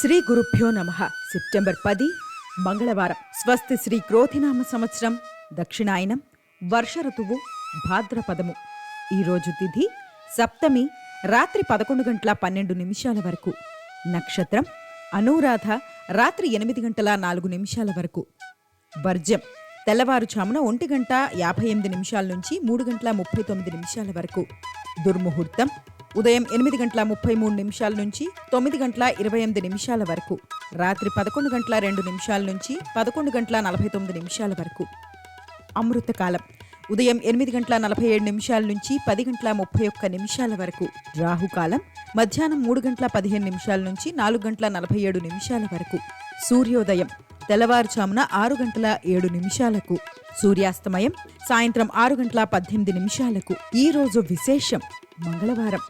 శ్రీ గురుభ్యో నమః. సెప్టెంబర్ 10 మంగళవారం. స్వస్తి శ్రీ క్రోధినామ సంవత్సరం, దక్షిణాయనం, వర్ష ఋతువు, భాద్రపదము. ఈరోజు తిథి సప్తమి, రాత్రి 11:12 వరకు. నక్షత్రం అనురాధ, రాత్రి 8:04 వరకు. వర్జ్యం తెల్లవారుజామున 1:58 నుంచి 3:39 వరకు. దుర్ముహూర్తం ఉదయం 8:33 నుంచి 9:28 వరకు. రాత్రి 11:02 నుంచి 11:49 వరకు. అమృతకాలం ఉదయం 8:47 నుంచి 10:31 వరకు. రాహుకాలం మధ్యాహ్నం 3:15 నుంచి 4:47 వరకు. సూర్యోదయం తెల్లవారుజామున 6:07. సూర్యాస్తమయం సాయంత్రం 6:18. ఈ రోజు విశేషం మంగళవారం.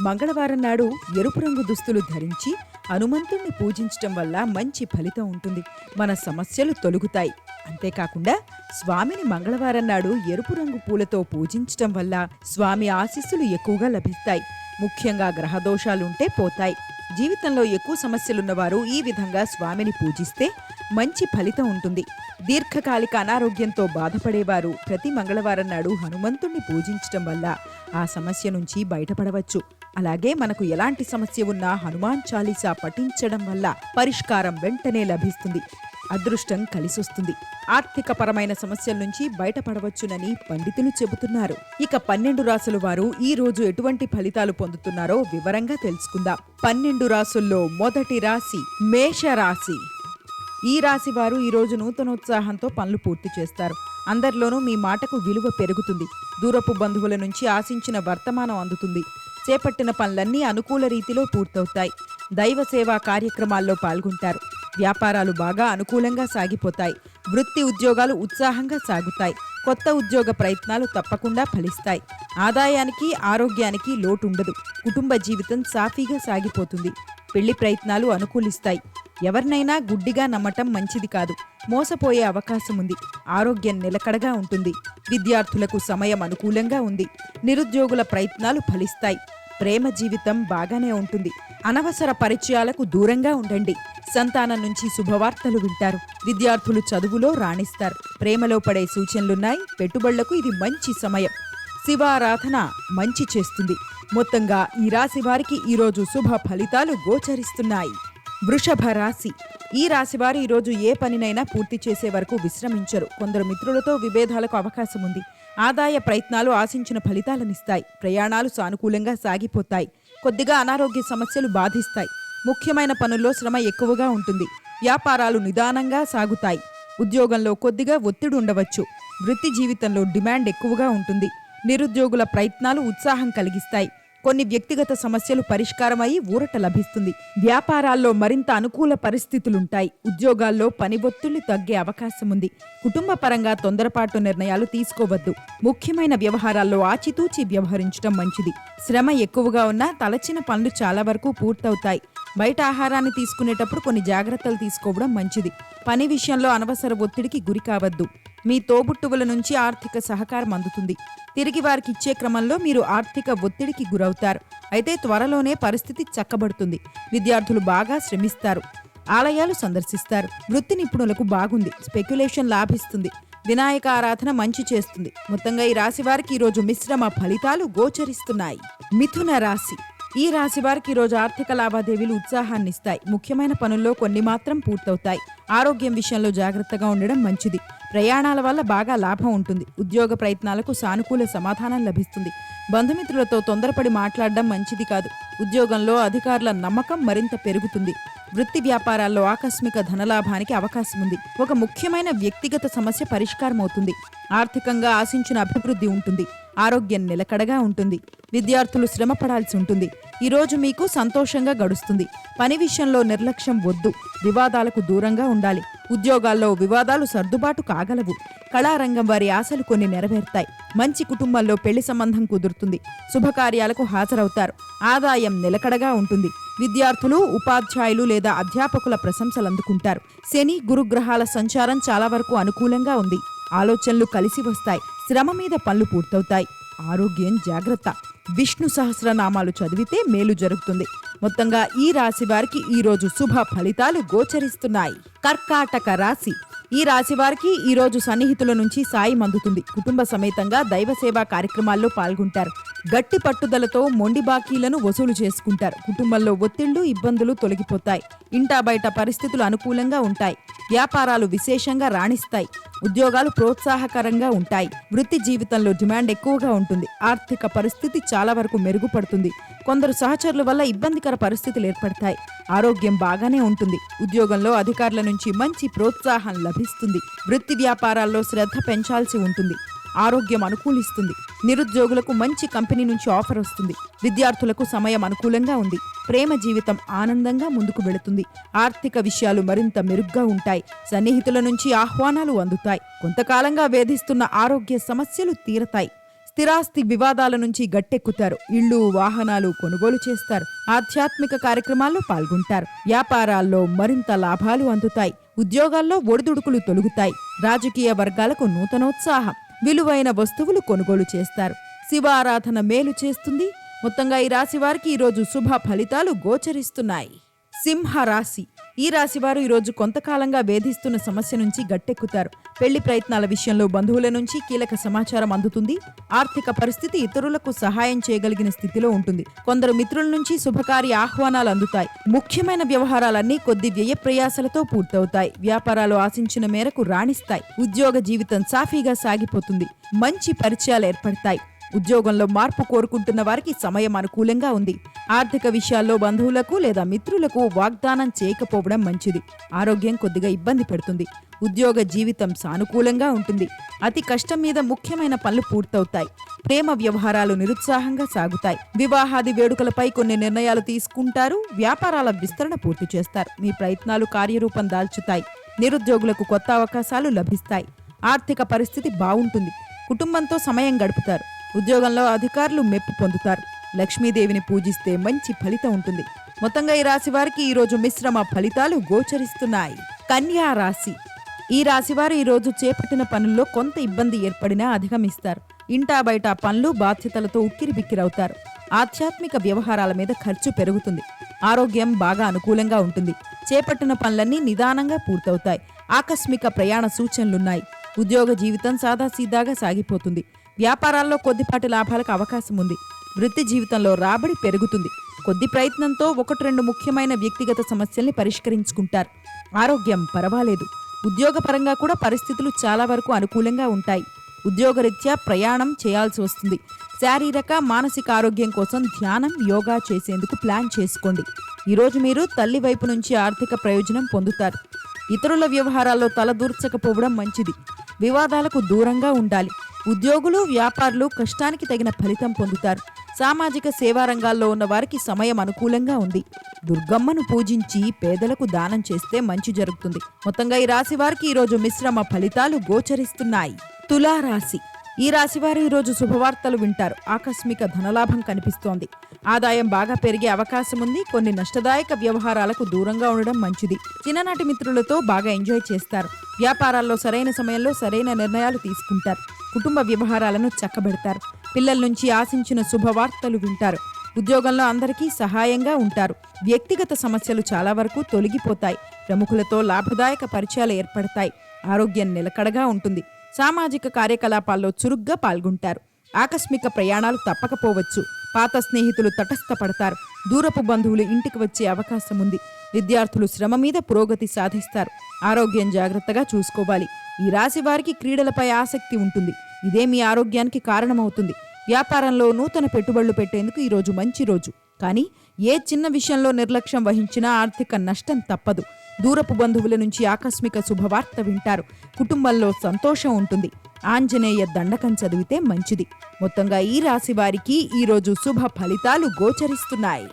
మంగళవారం నాడు ఎరుపు రంగు దుస్తులు ధరించి హనుమంతుణ్ణి పూజించటం వల్ల మంచి ఫలితం ఉంటుంది. మన సమస్యలు తొలగుతాయి. అంతేకాకుండా స్వామిని మంగళవారం నాడు ఎరుపు రంగు పూలతో పూజించటం వల్ల స్వామి ఆశీస్సులు ఎక్కువగా లభిస్తాయి. ముఖ్యంగా గ్రహదోషాలుంటే పోతాయి. జీవితంలో ఎక్కువ సమస్యలున్నవారు ఈ విధంగా స్వామిని పూజిస్తే మంచి ఫలితం ఉంటుంది. దీర్ఘకాలిక అనారోగ్యంతో బాధపడేవారు ప్రతి మంగళవారం నాడు హనుమంతుణ్ణి పూజించటం వల్ల ఆ సమస్య నుంచి బయటపడవచ్చు. అలాగే మనకు ఎలాంటి సమస్య ఉన్నా హనుమాన్ చాలీసా పఠించడం వల్ల పరిష్కారం వెంటనే లభిస్తుంది. అదృష్టం కలిసొస్తుంది. ఆర్థికపరమైన సమస్యల నుంచి బయటపడవచ్చునని పండితులు చెబుతున్నారు. ఇక 12 రాసుల వారు ఈ రోజు ఎటువంటి ఫలితాలు పొందుతున్నారో వివరంగా తెలుసుకుందాం. 12 రాసుల్లో మొదటి రాశి మేషరాశి. ఈ రాశి వారు ఈరోజు నూతనోత్సాహంతో పనులు పూర్తి చేస్తారు. అందరిలోనూ మీ మాటకు విలువ పెరుగుతుంది. దూరపు బంధువుల నుంచి ఆశించిన వర్తమానం అందుతుంది. చేపట్టిన పనులన్నీ అనుకూల రీతిలో పూర్తవుతాయి. దైవ సేవా కార్యక్రమాల్లో పాల్గొంటారు. వ్యాపారాలు బాగా అనుకూలంగా సాగిపోతాయి. వృత్తి ఉద్యోగాలు ఉత్సాహంగా సాగుతాయి. కొత్త ఉద్యోగ ప్రయత్నాలు తప్పకుండా ఫలిస్తాయి. ఆదాయానికి ఆరోగ్యానికి లోటుండదు. కుటుంబ జీవితం సాఫీగా సాగిపోతుంది. పెళ్లి ప్రయత్నాలు అనుకూలిస్తాయి. ఎవరినైనా గుడ్డిగా నమ్మటం మంచిది కాదు. మోసపోయే అవకాశం ఉంది. ఆరోగ్యం నిలకడగా ఉంటుంది. విద్యార్థులకు సమయం అనుకూలంగా ఉంది. నిరుద్యోగుల ప్రయత్నాలు ఫలిస్తాయి. ప్రేమ జీవితం బాగానే ఉంటుంది. అనవసర పరిచయాలకు దూరంగా ఉండండి. సంతానం నుంచి శుభవార్తలు వింటారు. విద్యార్థులు చదువులో రాణిస్తారు. ప్రేమలో పడే సూచనలున్నాయి. పెట్టుబడులకు ఇది మంచి సమయం. శివారాధన మంచి చేస్తుంది. మొత్తంగా ఈ రాశి వారికి ఈరోజు శుభ ఫలితాలు గోచరిస్తున్నాయి. వృషభ రాశి. ఈ రాశివారు ఈరోజు ఏ పనినైనా పూర్తి చేసే వరకు విశ్రమించరు. కొందరు మిత్రులతో విభేదాలకు అవకాశం ఉంది. ఆదాయ ప్రయత్నాలు ఆశించిన ఫలితాలనిస్తాయి. ప్రయాణాలు సానుకూలంగా సాగిపోతాయి. కొద్దిగా అనారోగ్య సమస్యలు బాధిస్తాయి. ముఖ్యమైన పనుల్లో శ్రమ ఎక్కువగా ఉంటుంది. వ్యాపారాలు నిదానంగా సాగుతాయి. ఉద్యోగంలో కొద్దిగా ఒత్తిడి ఉండవచ్చు. వృత్తి జీవితంలో డిమాండ్ ఎక్కువగా ఉంటుంది. నిరుద్యోగుల ప్రయత్నాలు ఉత్సాహం కలిగిస్తాయి. కొన్ని వ్యక్తిగత సమస్యలు పరిష్కారమై ఊరట లభిస్తుంది. వ్యాపారాల్లో మరింత అనుకూల పరిస్థితులుంటాయి. ఉద్యోగాల్లో పని ఒత్తిళ్లు తగ్గే అవకాశం ఉంది. కుటుంబ పరంగా తొందరపాటు నిర్ణయాలు తీసుకోవద్దు. ముఖ్యమైన వ్యవహారాల్లో ఆచితూచి వ్యవహరించడం మంచిది. శ్రమ ఎక్కువగా ఉన్నా తలచిన పనులు చాలా వరకు పూర్తవుతాయి. బయట ఆహారాన్ని తీసుకునేటప్పుడు కొన్ని జాగ్రత్తలు తీసుకోవడం మంచిది. పని విషయంలో అనవసర ఒత్తిడికి గురి కావద్దు. మీ తోబుట్టువుల నుంచి ఆర్థిక సహకారం అందుతుంది. తిరిగి వారికి ఇచ్చే క్రమంలో మీరు ఆర్థిక ఒత్తిడికి గురవుతారు. అయితే త్వరలోనే పరిస్థితి చక్కబడుతుంది. విద్యార్థులు బాగా శ్రమిస్తారు. ఆలయాలు సందర్శిస్తారు. వృత్తి నిపుణులకు బాగుంది. స్పెక్యులేషన్ లాభిస్తుంది. వినాయక ఆరాధన మంచి చేస్తుంది. మొత్తంగా ఈ రాశి వారికి ఈరోజు మిశ్రమ ఫలితాలు గోచరిస్తున్నాయి. మిథున రాశి. ఈ రాశి వారికి ఈరోజు ఆర్థిక లావాదేవీలు ఉత్సాహాన్నిస్తాయి. ముఖ్యమైన పనుల్లో కొన్ని మాత్రం పూర్తవుతాయి. ఆరోగ్యం విషయంలో జాగ్రత్తగా ఉండడం మంచిది. ప్రయాణాల వల్ల బాగా లాభం ఉంటుంది. ఉద్యోగ ప్రయత్నాలకు సానుకూల సమాధానం లభిస్తుంది. బంధుమిత్రులతో తొందరపడి మాట్లాడడం మంచిది కాదు. ఉద్యోగంలో అధికారుల నమ్మకం మరింత పెరుగుతుంది. వృత్తి వ్యాపారాల్లో ఆకస్మిక ధనలాభానికి అవకాశం ఉంది. ఒక ముఖ్యమైన వ్యక్తిగత సమస్య పరిష్కారం అవుతుంది. ఆర్థికంగా ఆశించిన అభివృద్ధి ఉంటుంది. ఆరోగ్యం నిలకడగా ఉంటుంది. విద్యార్థులు శ్రమ పడాల్సి ఉంటుంది. ఈరోజు మీకు సంతోషంగా గడుస్తుంది. పని విషయంలో నిర్లక్ష్యం వద్దు. వివాదాలకు దూరంగా ఉండాలి. ఉద్యోగాల్లో వివాదాలు సర్దుబాటు కాగలవు. కళారంగం వారి ఆశలు కొన్ని నెరవేరుతాయి. మంచి కుటుంబాల్లో పెళ్లి సంబంధం కుదురుతుంది. శుభకార్యాలకు హాజరవుతారు. ఆదాయం నిలకడగా ఉంటుంది. విద్యార్థులు ఉపాధ్యాయులు లేదా అధ్యాపకుల ప్రశంసలు అందుకుంటారు. శని గురుగ్రహాల సంచారం చాలా వరకు అనుకూలంగా ఉంది. ఆలోచనలు కలిసి వస్తాయి. శ్రమ మీద పనులు పూర్తవుతాయి. ఆరోగ్యం జాగ్రత్త. విష్ణు సహస్రనామాలు చదివితే మేలు జరుగుతుంది. మొత్తంగా ఈ రాశి వారికి ఈ రోజు శుభ ఫలితాలు గోచరిస్తున్నాయి. కర్కాటక రాశి. ఈ రాశి వారికి ఈ రోజు సన్నిహితుల నుంచి సాయం అందుతుంది. కుటుంబ సమేతంగా దైవ సేవా కార్యక్రమాల్లో పాల్గొంటారు. గట్టి పట్టుదలతో మొండి బాకీలను వసూలు చేసుకుంటారు. కుటుంబంలో ఒత్తిళ్లు, ఇబ్బందులు తొలగిపోతాయి. ఇంటా బయట పరిస్థితులు అనుకూలంగా ఉంటాయి. వ్యాపారాలు విశేషంగా రాణిస్తాయి. ఉద్యోగాలు ప్రోత్సాహకరంగా ఉంటాయి. వృత్తి జీవితంలో డిమాండ్ ఎక్కువగా ఉంటుంది. ఆర్థిక పరిస్థితి చాలా వరకు మెరుగుపడుతుంది. కొందరు సహచరుల వల్ల ఇబ్బందికర పరిస్థితులు ఏర్పడతాయి. ఆరోగ్యం బాగానే ఉంటుంది. ఉద్యోగంలో అధికారుల నుంచి మంచి ప్రోత్సాహం లభిస్తుంది. వృత్తి వ్యాపారాల్లో శ్రద్ధ పెంచాల్సి ఉంటుంది. ఆరోగ్యం అనుకూలిస్తుంది. నిరుద్యోగులకు మంచి కంపెనీ నుంచి ఆఫర్ వస్తుంది. విద్యార్థులకు సమయం అనుకూలంగా ఉంది. ప్రేమ జీవితం ఆనందంగా ముందుకు వెళుతుంది. ఆర్థిక విషయాలు మరింత మెరుగ్గా ఉంటాయి. సన్నిహితుల నుంచి ఆహ్వానాలు అందుతాయి. కొంతకాలంగా వేధిస్తున్న ఆరోగ్య సమస్యలు తీరతాయి. స్థిరాస్తి వివాదాల నుంచి గట్టెక్కుతారు. ఇళ్ళు, వాహనాలు కొనుగోలు చేస్తారు. ఆధ్యాత్మిక కార్యక్రమాల్లో పాల్గొంటారు. వ్యాపారాల్లో మరింత లాభాలు అందుతాయి. ఉద్యోగాల్లో ఒడిదుడుకులు తొలగుతాయి. రాజకీయ వర్గాలకు నూతనోత్సాహం. విలువైన వస్తువులు కొనుగోలు చేస్తారు. శివ ఆరాధన మేలు చేస్తుంది. మొత్తంగా ఈ రాశి వారికి ఈరోజు శుభ ఫలితాలు గోచరిస్తున్నాయి. సింహరాశి. ఈ రాశివారు ఈరోజు కొంతకాలంగా వేధిస్తున్న సమస్య నుంచి గట్టెక్కుతారు. పెళ్లి ప్రయత్నాల విషయంలో బంధువుల నుంచి కీలక సమాచారం అందుతుంది. ఆర్థిక పరిస్థితి ఇతరులకు సహాయం చేయగలిగిన స్థితిలో ఉంటుంది. కొందరు మిత్రుల నుంచి శుభకార్య ఆహ్వానాలు అందుతాయి. ముఖ్యమైన వ్యవహారాలన్నీ కొద్ది వ్యయ ప్రయాసలతో పూర్తవుతాయి. వ్యాపారాలు ఆశించిన మేరకు రాణిస్తాయి. ఉద్యోగ జీవితం సాఫీగా సాగిపోతుంది. మంచి పరిచయాలు ఏర్పడతాయి. ఉద్యోగంలో మార్పు కోరుకుంటున్న వారికి సమయం అనుకూలంగా ఉంది. ఆర్థిక విషయాల్లో బంధువులకు లేదా మిత్రులకు వాగ్దానం చేయకపోవడం మంచిది. ఆరోగ్యం కొద్దిగా ఇబ్బంది పెడుతుంది. ఉద్యోగ జీవితం సానుకూలంగా ఉంటుంది. అతి కష్టం మీద ముఖ్యమైన పనులు పూర్తవుతాయి. ప్రేమ వ్యవహారాలు నిరుత్సాహంగా సాగుతాయి. వివాహాది వేడుకలపై కొన్ని నిర్ణయాలు తీసుకుంటారు. వ్యాపారాల విస్తరణ పూర్తి చేస్తారు. మీ ప్రయత్నాలు కార్యరూపం దాల్చుతాయి. నిరుద్యోగులకు కొత్త అవకాశాలు లభిస్తాయి. ఆర్థిక పరిస్థితి బాగుంటుంది. కుటుంబంతో సమయం గడుపుతారు. ఉద్యోగంలో అధికారులు మెప్పు పొందుతారు. లక్ష్మీదేవిని పూజిస్తే మంచి ఫలితం ఉంటుంది. మొత్తంగా ఈ రాశి వారికి ఈరోజు మిశ్రమ ఫలితాలు గోచరిస్తున్నాయి. కన్యా రాశి. ఈ రాశివారు ఈరోజు చేపట్టిన పనుల్లో కొంత ఇబ్బంది ఏర్పడినా అధిగమిస్తారు. ఇంటా బయట పనులు, బాధ్యతలతో ఉక్కిరిబిక్కిరవుతారు. ఆధ్యాత్మిక వ్యవహారాల మీద ఖర్చు పెరుగుతుంది. ఆరోగ్యం బాగా అనుకూలంగా ఉంటుంది. చేపట్టిన పనులన్నీ నిదానంగా పూర్తవుతాయి. ఆకస్మిక ప్రయాణ సూచనలున్నాయి. ఉద్యోగ జీవితం సాదాసీదాగా సాగిపోతుంది. వ్యాపారాల్లో కొద్దిపాటి లాభాలకు అవకాశం ఉంది. వృత్తి జీవితంలో రాబడి పెరుగుతుంది. కొద్ది ప్రయత్నంతో 1-2 ముఖ్యమైన వ్యక్తిగత సమస్యల్ని పరిష్కరించుకుంటారు. ఆరోగ్యం పర్వాలేదు. ఉద్యోగపరంగా కూడా పరిస్థితులు చాలా వరకు అనుకూలంగా ఉంటాయి. ఉద్యోగరీత్యా ప్రయాణం చేయాల్సి వస్తుంది. శారీరక, మానసిక ఆరోగ్యం కోసం ధ్యానం, యోగా చేసేందుకు ప్లాన్ చేసుకోండి. ఈరోజు మీరు తల్లి వైపు నుంచి ఆర్థిక ప్రయోజనం పొందుతారు. ఇతరుల వ్యవహారాల్లో తలదూర్చకపోవడం మంచిది. వివాదాలకు దూరంగా ఉండాలి. ఉద్యోగులు, వ్యాపారులు కష్టానికి తగిన ఫలితం పొందుతారు. సామాజిక సేవా రంగాల్లో ఉన్న వారికి సమయం అనుకూలంగా ఉంది. దుర్గమ్మను పూజించి పేదలకు దానం చేస్తే మంచి జరుగుతుంది. మొత్తంగా ఈ రాశి వారికి ఈరోజు మిశ్రమ ఫలితాలు గోచరిస్తున్నాయి. తులారాశి. ఈ రాశివారు ఈరోజు శుభవార్తలు వింటారు. ఆకస్మిక ధనలాభం కనిపిస్తోంది. ఆదాయం బాగా పెరిగే అవకాశం ఉంది. కొన్ని నష్టదాయక వ్యవహారాలకు దూరంగా ఉండడం మంచిది. చిన్ననాటి మిత్రులతో బాగా ఎంజాయ్ చేస్తారు. వ్యాపారాల్లో సరైన సమయంలో సరైన నిర్ణయాలు తీసుకుంటారు. కుటుంబ వ్యవహారాలను చక్కబెడతారు. పిల్లల నుంచి ఆశించిన శుభవార్తలు వింటారు. ఉద్యోగంలో అందరికీ సహాయంగా ఉంటారు. వ్యక్తిగత సమస్యలు చాలా వరకు తొలగిపోతాయి. ప్రముఖులతో లాభదాయక పరిచయాలు ఏర్పడతాయి. ఆరోగ్యం నిలకడగా ఉంటుంది. సామాజిక కార్యకలాపాల్లో చురుగ్గా పాల్గొంటారు. ఆకస్మిక ప్రయాణాలు తప్పకపోవచ్చు. పాత స్నేహితులు తటస్థపడతారు. దూరపు బంధువులు ఇంటికి వచ్చే అవకాశం ఉంది. విద్యార్థులు శ్రమ మీద పురోగతి సాధిస్తారు. ఆరోగ్యం జాగ్రత్తగా చూసుకోవాలి. ఈ రాశి వారికి క్రీడలపై ఆసక్తి ఉంటుంది. ఇదే మీ ఆరోగ్యానికి కారణమవుతుంది. వ్యాపారంలో నూతన పెట్టుబడులు పెట్టేందుకు ఈరోజు మంచి రోజు. కానీ ఏ చిన్న విషయంలో నిర్లక్ష్యం వహించినా ఆర్థిక నష్టం తప్పదు. దూరపు బంధువుల నుంచి ఆకస్మిక శుభవార్త వింటారు. కుటుంబంలో సంతోషం ఉంటుంది. ఆంజనేయ దండకం చదివితే మంచిది. మొత్తంగా ఈ రాశి వారికి ఈరోజు శుభ ఫలితాలు గోచరిస్తున్నాయి.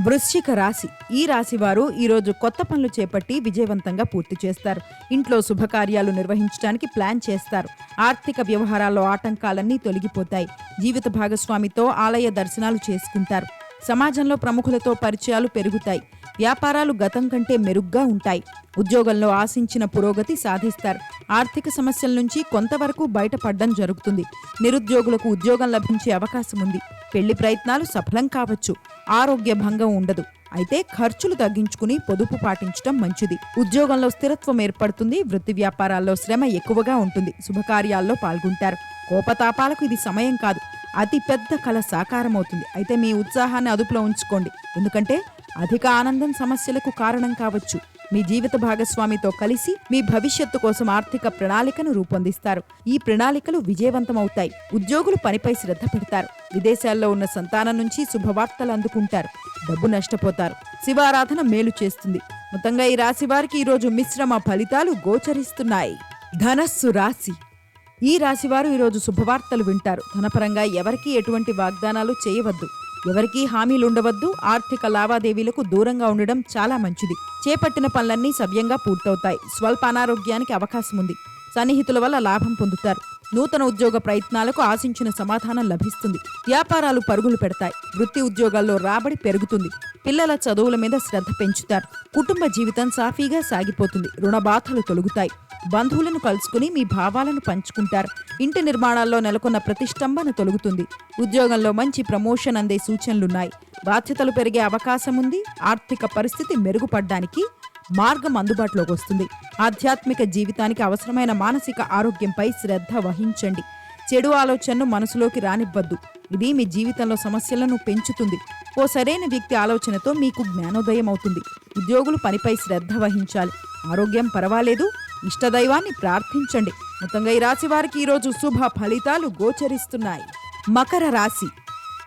వృశ్చిక రాశి. ఈ రాశివారు ఈరోజు కొత్త పనులు చేపట్టి విజయవంతంగా పూర్తి చేస్తారు. ఇంట్లో శుభకార్యాలు నిర్వహించడానికి ప్లాన్ చేస్తారు. ఆర్థిక వ్యవహారాల్లో ఆటంకాలన్నీ తొలగిపోతాయి. జీవిత భాగస్వామితో ఆలయ దర్శనాలు చేసుకుంటారు. సమాజంలో ప్రముఖులతో పరిచయాలు పెరుగుతాయి. వ్యాపారాలు గతం కంటే మెరుగ్గా ఉంటాయి. ఉద్యోగంలో ఆశించిన పురోగతి సాధిస్తారు. ఆర్థిక సమస్యల నుంచి కొంతవరకు బయటపడడం జరుగుతుంది. నిరుద్యోగులకు ఉద్యోగం లభించే అవకాశం ఉంది. పెళ్లి ప్రయత్నాలు సఫలం కావచ్చు. ఆరోగ్య భంగం ఉండదు. అయితే ఖర్చులు తగ్గించుకుని పొదుపు పాటించడం మంచిది. ఉద్యోగంలో స్థిరత్వం ఏర్పడుతుంది. వృత్తి వ్యాపారాల్లో శ్రమ ఎక్కువగా ఉంటుంది. శుభకార్యాల్లో పాల్గొంటారు. కోపతాపాలకు ఇది సమయం కాదు. అతి పెద్ద కల సాకారమవుతుంది. అయితే మీ ఉత్సాహాన్ని అదుపులో ఉంచుకోండి. ఎందుకంటే అధిక ఆనందం సమస్యలకు కారణం కావచ్చు. మీ జీవిత భాగస్వామితో కలిసి మీ భవిష్యత్తు కోసం ఆర్థిక ప్రణాళికను రూపొందిస్తారు. ఈ ప్రణాళికలు విజయవంతమవుతాయి. ఉద్యోగులు పనిపై శ్రద్ధ పెడతారు. విదేశాల్లో ఉన్న సంతానం నుంచి శుభవార్తలు అందుకుంటారు. డబ్బు నష్టపోతారు. శివారాధన మేలు చేస్తుంది. మొత్తంగా ఈ రాశి వారికి ఈరోజు మిశ్రమ ఫలితాలు గోచరిస్తున్నాయి. ధనస్సు రాశి. ఈ రాశివారు ఈరోజు శుభవార్తలు వింటారు. ధనపరంగా ఎవరికీ ఎటువంటి వాగ్దానాలు చేయవద్దు. ఎవరికీ హామీలుండవద్దు. ఆర్థిక లావాదేవీలకు దూరంగా ఉండడం చాలా మంచిది. చేపట్టిన పనులన్నీ సవ్యంగా పూర్తవుతాయి. స్వల్ప అనారోగ్యానికి అవకాశం ఉంది. సన్నిహితుల వల్ల లాభం పొందుతారు. నూతన ఉద్యోగ ప్రయత్నాలకు ఆశించిన సమాధానం లభిస్తుంది. వ్యాపారాలు పరుగులు పెడతాయి. వృత్తి ఉద్యోగాల్లో రాబడి పెరుగుతుంది. పిల్లల చదువుల మీద శ్రద్ధ పెంచుతారు. కుటుంబ జీవితం సాఫీగా సాగిపోతుంది. రుణబాధలు తొలగుతాయి. బంధువులను కలుసుకుని మీ భావాలను పంచుకుంటారు. ఇంటి నిర్మాణాల్లో నెలకొన్న ప్రతిష్టంభన తొలగుతుంది. ఉద్యోగంలో మంచి ప్రమోషన్ అందే సూచనలున్నాయి. బాధ్యతలు పెరిగే అవకాశం ఉంది. ఆర్థిక పరిస్థితి మెరుగుపడ్డానికి మార్గం అందుబాటులోకి వస్తుంది. ఆధ్యాత్మిక జీవితానికి అవసరమైన మానసిక ఆరోగ్యంపై శ్రద్ధ వహించండి. చెడు ఆలోచనను మనసులోకి రానివ్వద్దు. ఇది మీ జీవితంలో సమస్యలను పెంచుతుంది. ఓ సరైన వ్యక్తి ఆలోచనతో మీకు జ్ఞానోదయం అవుతుంది. ఉద్యోగులు పనిపై శ్రద్ధ వహించాలి. ఆరోగ్యం పర్వాలేదు. ఇష్టదైవాన్ని ప్రార్థించండి. మొత్తంగా ఈ రాశి వారికి ఈరోజు శుభ ఫలితాలు గోచరిస్తున్నాయి. మకర రాశి.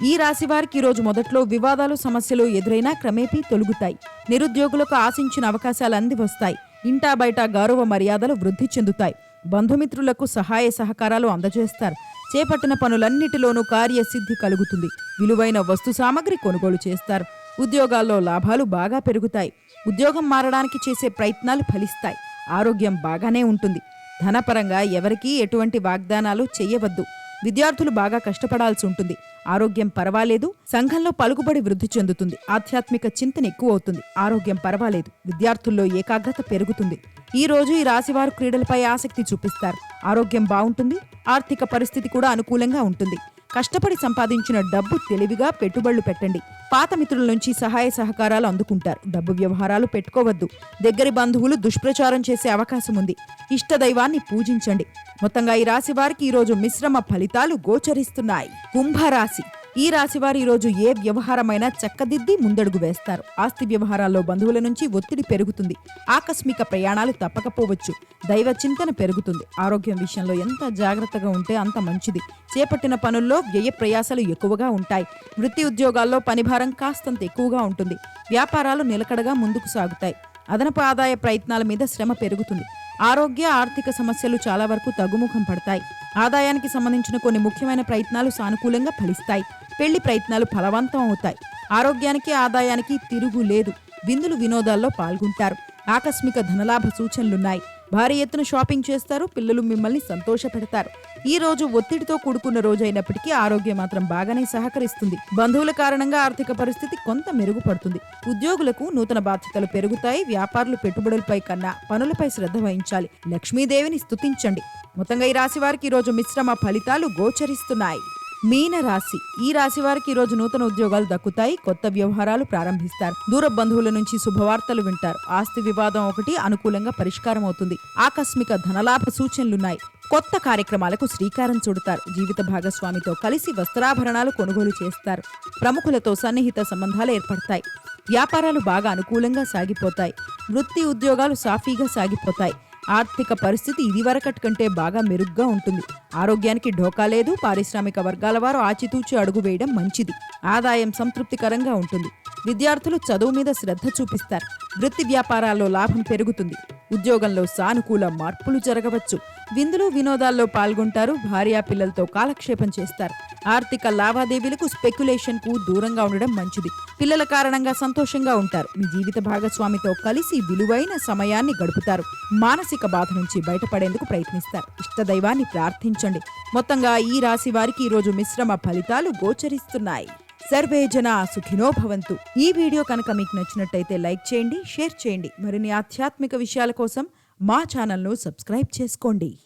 ఈ రాశి వారికి ఈరోజు మొదట్లో వివాదాలు సమస్యలు ఎదురైనా క్రమేపీ తొలగుతాయి. నిరుద్యోగులకు ఆశించిన అవకాశాలు అంది వస్తాయి. ఇంటా బయట గౌరవ మర్యాదలు వృద్ధి చెందుతాయి. బంధుమిత్రులకు సహాయ సహకారాలు అందజేస్తారు. చేపట్టిన పనులన్నిటిలోనూ కార్యసిద్ధి కలుగుతుంది. విలువైన వస్తు సామగ్రి కొనుగోలు చేస్తారు. ఉద్యోగాల్లో లాభాలు బాగా పెరుగుతాయి. ఉద్యోగం మారడానికి చేసే ప్రయత్నాలు ఫలిస్తాయి. ఆరోగ్యం బాగానే ఉంటుంది. ధనపరంగా ఎవరికీ ఎటువంటి వాగ్దానాలు చెయ్యవద్దు. విద్యార్థులు బాగా కష్టపడాల్సి ఉంటుంది. ఆరోగ్యం పర్వాలేదు. సంఘంలో పలుకుబడి వృద్ధి చెందుతుంది. ఆధ్యాత్మిక చింతన ఎక్కువ అవుతుంది. ఆరోగ్యం పర్వాలేదు. విద్యార్థుల్లో ఏకాగ్రత పెరుగుతుంది. ఈ రోజు ఈ రాశివారు క్రీడలపై ఆసక్తి చూపిస్తారు. ఆరోగ్యం బాగుంటుంది. ఆర్థిక పరిస్థితి కూడా అనుకూలంగా ఉంటుంది. కష్టపడి సంపాదించిన డబ్బు తెలివిగా పెట్టుబడులు పెట్టండి. పాత మిత్రుల నుంచి సహాయ సహకారాలు అందుకుంటారు. డబ్బు వ్యవహారాలు పెట్టుకోవద్దు. దగ్గరి బంధువులు దుష్ప్రచారం చేసే అవకాశం ఉంది. ఇష్టదైవాన్ని పూజించండి. మొత్తంగా ఈ రాశి వారికి ఈరోజు మిశ్రమ ఫలితాలు గోచరిస్తున్నాయి. కుంభరాశి. ఈ రాశివారు ఈరోజు ఏ వ్యవహారమైనా చక్కదిద్ది ముందడుగు వేస్తారు. ఆస్తి వ్యవహారాల్లో బంధువుల నుంచి ఒత్తిడి పెరుగుతుంది. ఆకస్మిక ప్రయాణాలు తప్పకపోవచ్చు. దైవ చింతన పెరుగుతుంది. ఆరోగ్యం విషయంలో ఎంత జాగ్రత్తగా ఉంటే అంత మంచిది. చేపట్టిన పనుల్లో వ్యయ ప్రయాసాలు ఎక్కువగా ఉంటాయి. వృత్తి ఉద్యోగాల్లో పనిభారం కాస్తంత ఎక్కువగా ఉంటుంది. వ్యాపారాలు నిలకడగా ముందుకు సాగుతాయి. అదనపు ఆదాయ ప్రయత్నాల మీద శ్రమ పెరుగుతుంది. ఆరోగ్య ఆర్థిక సమస్యలు చాలా వరకు తగ్గుముఖం పడతాయి. ఆదాయానికి సంబంధించిన కొన్ని ముఖ్యమైన ప్రయత్నాలు సానుకూలంగా ఫలిస్తాయి. పెళ్లి ప్రయత్నాలు ఫలవంతం అవుతాయి. ఆరోగ్యానికి ఆదాయానికి తిరుగు లేదు. విందులు వినోదాల్లో పాల్గొంటారు. ఆకస్మిక ధనలాభ సూచనలున్నాయి. భారీ ఎత్తున షాపింగ్ చేస్తారు. పిల్లలు మిమ్మల్ని సంతోషపెడతారు. ఈ రోజు ఒత్తిడితో కూడుకున్న రోజైనప్పటికీ ఆరోగ్యం మాత్రం బాగానే సహకరిస్తుంది. బంధువుల కారణంగా ఆర్థిక పరిస్థితి కొంత మెరుగుపడుతుంది. ఉద్యోగులకు నూతన బాధ్యతలు పెరుగుతాయి. వ్యాపారులు పెట్టుబడులపై కన్నా పనులపై శ్రద్ధ వహించాలి. లక్ష్మీదేవిని స్తుతించండి. మొత్తంగా ఈ రాశి వారికి ఈరోజు మిశ్రమ ఫలితాలు గోచరిస్తున్నాయి. మీన రాశి. ఈ రాశి వారికి ఈరోజు నూతన ఉద్యోగాలు దక్కుతాయి. కొత్త వ్యవహారాలు ప్రారంభిస్తారు. దూర బంధువుల నుంచి శుభవార్తలు వింటారు. ఆస్తి వివాదం ఒకటి అనుకూలంగా పరిష్కారం అవుతుంది. ఆకస్మిక ధనలాభ సూచనలున్నాయి. కొత్త కార్యక్రమాలకు శ్రీకారం చుడతారు. జీవిత భాగస్వామితో కలిసి వస్త్రాభరణాలు కొనుగోలు చేస్తారు. ప్రముఖులతో సన్నిహిత సంబంధాలు ఏర్పడతాయి. వ్యాపారాలు బాగా అనుకూలంగా సాగిపోతాయి. వృత్తి ఉద్యోగాలు సాఫీగా సాగిపోతాయి. ఆర్థిక పరిస్థితి ఇదివరకటి కంటే బాగా మెరుగ్గా ఉంటుంది. ఆరోగ్యానికి ఢోకా లేదు. పారిశ్రామిక వర్గాల వారు ఆచితూచి అడుగు వేయడం మంచిది. ఆదాయం సంతృప్తికరంగా ఉంటుంది. విద్యార్థులు చదువు మీద శ్రద్ధ చూపిస్తారు. వృత్తి వ్యాపారాల్లో లాభం పెరుగుతుంది. ఉద్యోగంలో సానుకూల మార్పులు జరగవచ్చు. విందులు వినోదాల్లో పాల్గొంటారు. భార్యా పిల్లలతో కాలక్షేపం చేస్తారు. ఆర్థిక లావాదేవీలకు స్పెక్యులేషన్ కు దూరంగా ఉండడం మంచిది. పిల్లల కారణంగా సంతోషంగా ఉంటారు. మీ జీవిత భాగస్వామితో కలిసి విలువైన సమయాన్ని గడుపుతారు. మానసిక బాధ నుంచి బయటపడేందుకు ప్రయత్నిస్తారు. ఇష్టదైవాన్ని ప్రార్థించండి. మొత్తంగా ఈ రాశి వారికి ఈరోజు మిశ్రమ ఫలితాలు గోచరిస్తున్నాయి. సర్వే జనా సుఖినో భవంతు. ఈ వీడియో కనుక మీకు నచ్చినట్టయితే లైక్ చేయండి, షేర్ చేయండి. మరిన్ని ఆధ్యాత్మిక విషయాల కోసం మా ఛానల్ను సబ్స్క్రైబ్ చేసుకోండి.